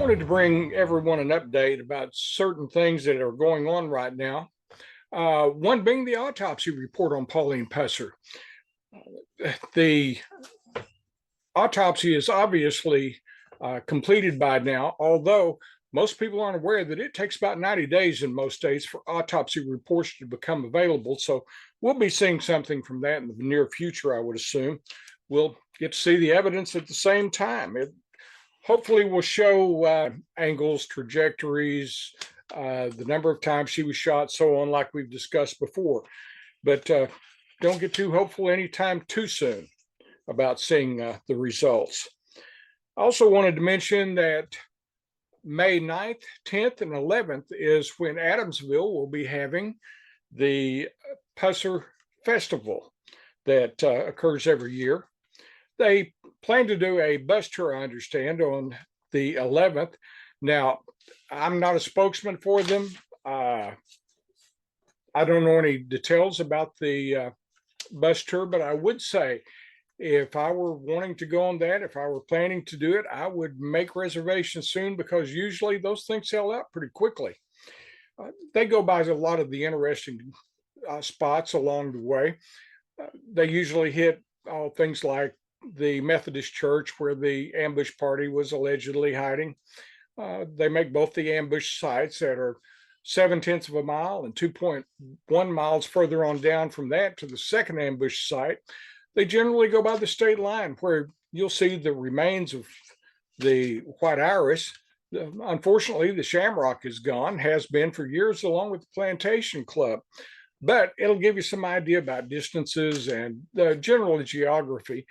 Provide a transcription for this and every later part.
wanted to bring everyone an update about certain things that are going on right now. One being the autopsy report on Pauline Pusser. The autopsy is obviously completed by now, although most people aren't aware that it takes about 90 days in most states for autopsy reports to become available. So we'll be seeing something from that in the near future, I would assume. We'll get to see the evidence at the same time. It hopefully will show angles, trajectories, the number of times she was shot, so on, like we've discussed before. But don't get too hopeful anytime too soon about seeing the results. I also wanted to mention that May 9th, 10th, and 11th is when Adamsville will be having the Pusser Festival that occurs every year. They plan to do a bus tour, I understand, on the 11th. Now, I'm not a spokesman for them. I don't know any details about the bus tour, but I would say if I were wanting to go on that, if I were planning to do it, I would make reservations soon because usually those things sell out pretty quickly. They go by a lot of the interesting spots along the way. They usually hit things like the Methodist church where the ambush party was allegedly hiding. They make both the ambush sites that are 7/10 of a mile and 2.1 miles further on down from that to the second ambush site. They generally go by the state line where you'll see the remains of the white iris. Unfortunately, the shamrock is gone, has been for years, along with the plantation club. But it'll give you some idea about distances and the general geography.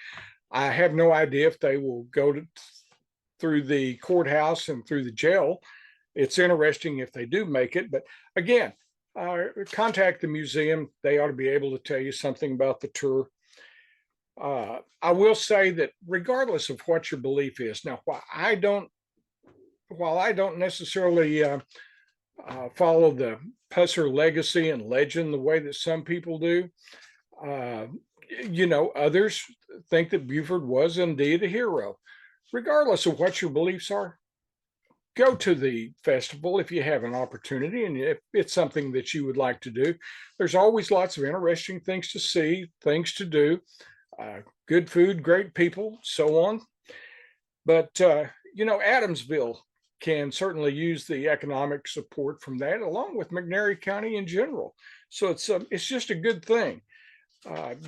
I have no idea if they will go through the courthouse and through the jail. It's interesting if they do make it. But again, contact the museum. They ought to be able to tell you something about the tour. I will say that regardless of what your belief is, now, while I don't necessarily follow the Pusser legacy and legend the way that some people do, others think that Buford was indeed a hero. Regardless of what your beliefs are, go to the festival if you have an opportunity and if it's something that you would like to do. There's always lots of interesting things to see, things to do, good food, great people, so on. But, Adamsville can certainly use the economic support from that, along with McNairy County in general. So it's just a good thing.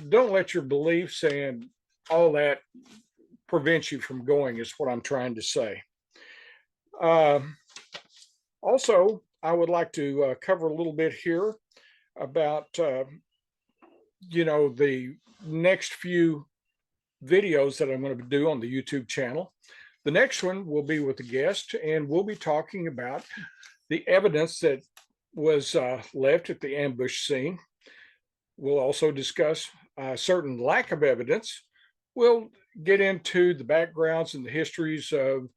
Don't let your beliefs and all that prevent you from going, is what I'm trying to say. Also, I would like to cover a little bit here about, the next few videos that I'm going to do on the YouTube channel. The next one will be with a guest, and we'll be talking about the evidence that was left at the ambush scene. We'll also discuss certain lack of evidence. We'll get into the backgrounds and the histories of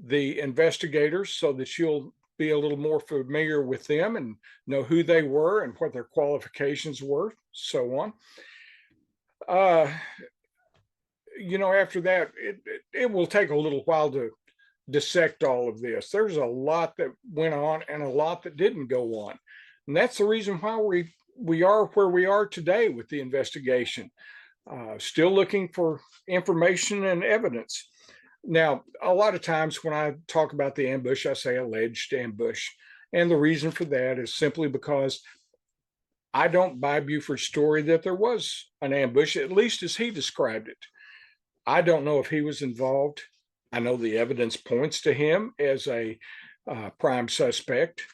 the investigators so that you'll be a little more familiar with them and know who they were and what their qualifications were, so on. After that, it will take a little while to dissect all of this. There's a lot that went on and a lot that didn't go on. And that's the reason why we are where we are today with the investigation. Still looking for information and evidence. Now, a lot of times when I talk about the ambush, I say alleged ambush. And the reason for that is simply because I don't buy Buford's story that there was an ambush, at least as he described it. I don't know if he was involved. I know the evidence points to him as a prime suspect.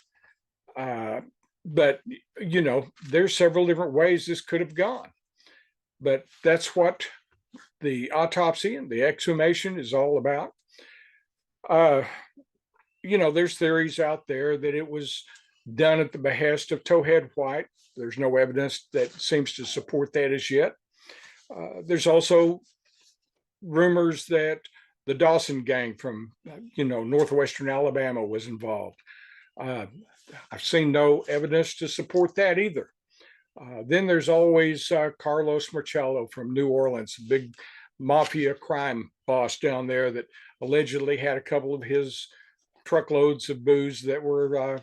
But, there's several different ways this could have gone. But that's what the autopsy and the exhumation is all about. There's theories out there that it was done at the behest of Towhead White. There's no evidence that seems to support that as yet. There's also rumors that the Dawson gang from, northwestern Alabama was involved. I've seen no evidence to support that either. Then there's always Carlos Marcello from New Orleans, a big mafia crime boss down there that allegedly had a couple of his truckloads of booze that were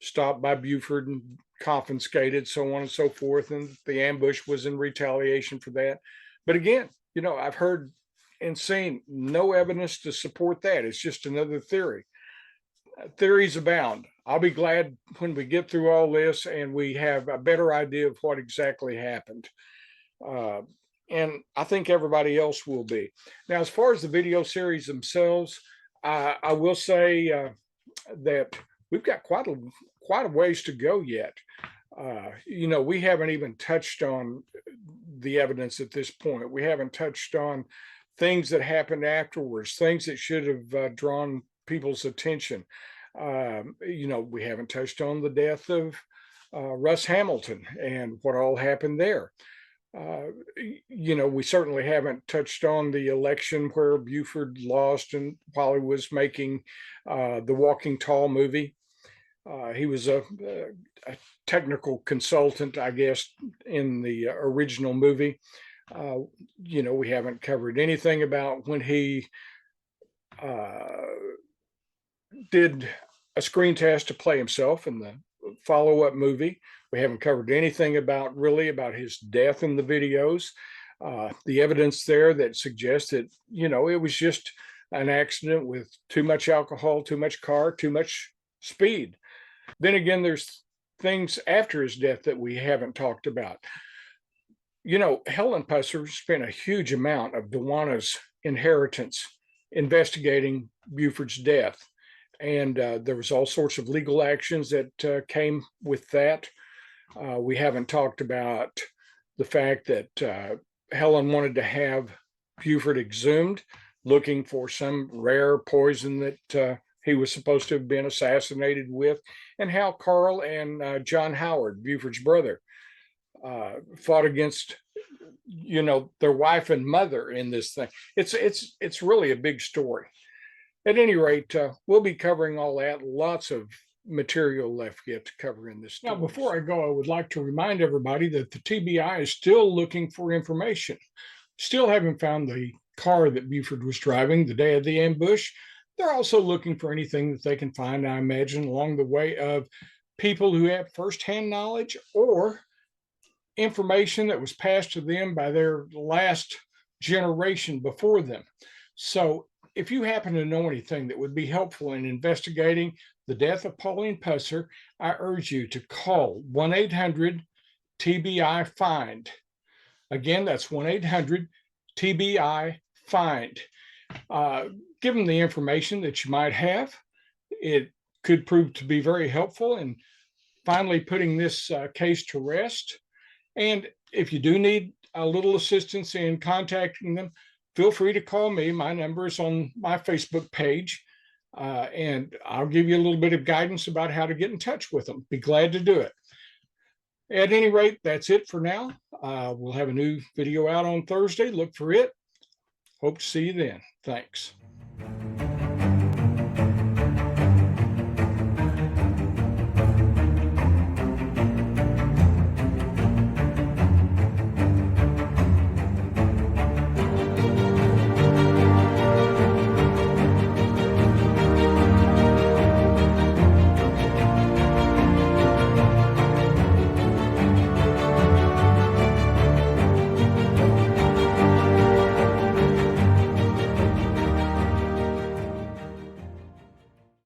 stopped by Buford and confiscated, so on and so forth. And the ambush was in retaliation for that. But again, I've heard and seen no evidence to support that. It's just another theory. Theories abound. I'll be glad when we get through all this and we have a better idea of what exactly happened. And I think everybody else will be. Now, as far as the video series themselves, I will say that we've got quite a ways to go yet. We haven't even touched on the evidence at this point. We haven't touched on things that happened afterwards, things that should have drawn people's attention. We haven't touched on the death of Russ Hamilton and what all happened there. We certainly haven't touched on the election where Buford lost and while he was making the Walking Tall movie. He was a technical consultant, I guess, in the original movie. We haven't covered anything about when he did a screen test to play himself in the follow-up movie. We haven't covered anything about his death in the videos. The evidence there that suggests that, it was just an accident with too much alcohol, too much car, too much speed. Then again, there's things after his death that we haven't talked about. Helen Pusser spent a huge amount of Dewana's inheritance investigating Buford's death. And there was all sorts of legal actions that came with that. We haven't talked about the fact that Helen wanted to have Buford exhumed, looking for some rare poison that he was supposed to have been assassinated with, and how Carl and John Howard, Buford's brother, fought against, their wife and mother in this thing. It's really a big story. At any rate, we'll be covering all that. Lots of material left yet to cover in this story. Now, before I go, I would like to remind everybody that the TBI is still looking for information. Still haven't found the car that Buford was driving the day of the ambush. They're also looking for anything that they can find, I imagine, along the way of people who have firsthand knowledge or information that was passed to them by their last generation before them. So if you happen to know anything that would be helpful in investigating the death of Pauline Pusser, I urge you to call 1-800-TBI-FIND. Again, that's 1-800-TBI-FIND. Give them the information that you might have. It could prove to be very helpful in finally putting this case to rest. And if you do need a little assistance in contacting them, feel free to call me. My number is on my Facebook page, and I'll give you a little bit of guidance about how to get in touch with them. Be glad to do it. At any rate, that's it for now. We'll have a new video out on Thursday. Look for it. Hope to see you then. Thanks.